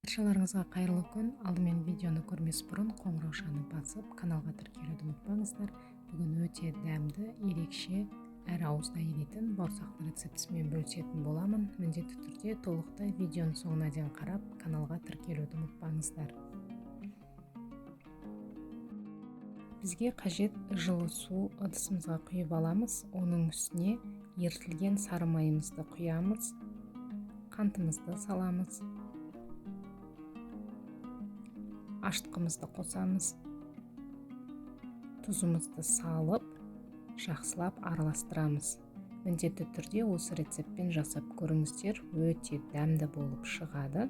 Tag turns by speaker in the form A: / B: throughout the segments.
A: Баршаларыңызға қайырлы күн. Алдымен видеоны көрмес бұрын қоңыраушаны басып, каналға тіркелуді ұмытпаңыздар. Бүгін өте дәмді, ерекше, әр ауызда еритін бауырсақтың рецептісімен бөлісетін боламын. Міндетті түрде толықтай видеоның соңына дейін қарап, каналға тіркелуді ұмытпаңыздар. Бізге қажет жылы су ыдысымызға құйып аламыз. Оның үстіне ерітілген сары майымызды құямыз. Қантымызды саламыз. Аштықымызды қосамыз. Тұзымызды салып, жақсылап араластырамыз. Міндетті түрде осы рецептпен жасап көріңіздер, өте дәмді болып шығады.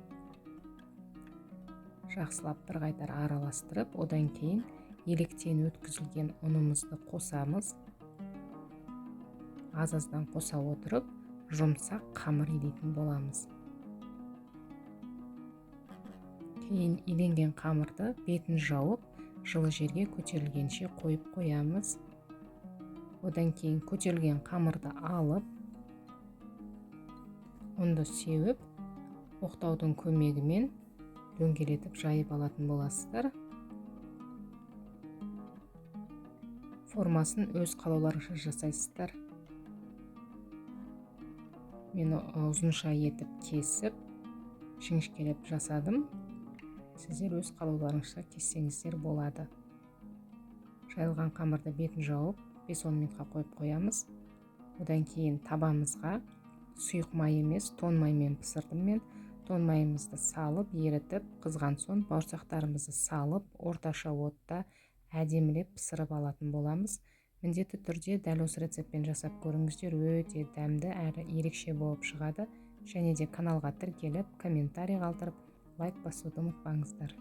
A: Жақсылап бір қайтара араластырып, одан кейін електен өткізілген ұнымызды қосамыз. Аз-аздан қоса отырып, жұмсақ қамыр илейтін боламыз. Кейін иленген қамырды бетін жауып, жылы жерге көтерілгенше қойып қоямыз. Одан кейін көтерілген қамырды алып, ұнды сеуіп, оқтаудың көмегімен дөңгелетіп жайып алатын боласыздар. Формасын өз қалауларыңызша жасайсыздар. Мен ұзынша етіп кесіп, жіңішкелеп жасадым. Сіздер өз қалауларыңызша кессеңіздер болады. Жайылған қамырды бетін жауып, 5-10 минутқа қойып қоямыз. Одан кейін табамызға сұйық май емес, тоң маймен пісірдім мен. Тоң майымызды салып, ерітіп, қызған соң бауырсақтарымызды салып, орташа отта әдемілеп пісіріп алатын боламыз. Міндетті түрде дәл осы рецептпен жасап көріңіздер, өте дәмді әрі ерекше болып шығады. Және де каналға тіркеліп, комментарий қалдырып, лайк басуды ұмытпаңыздар.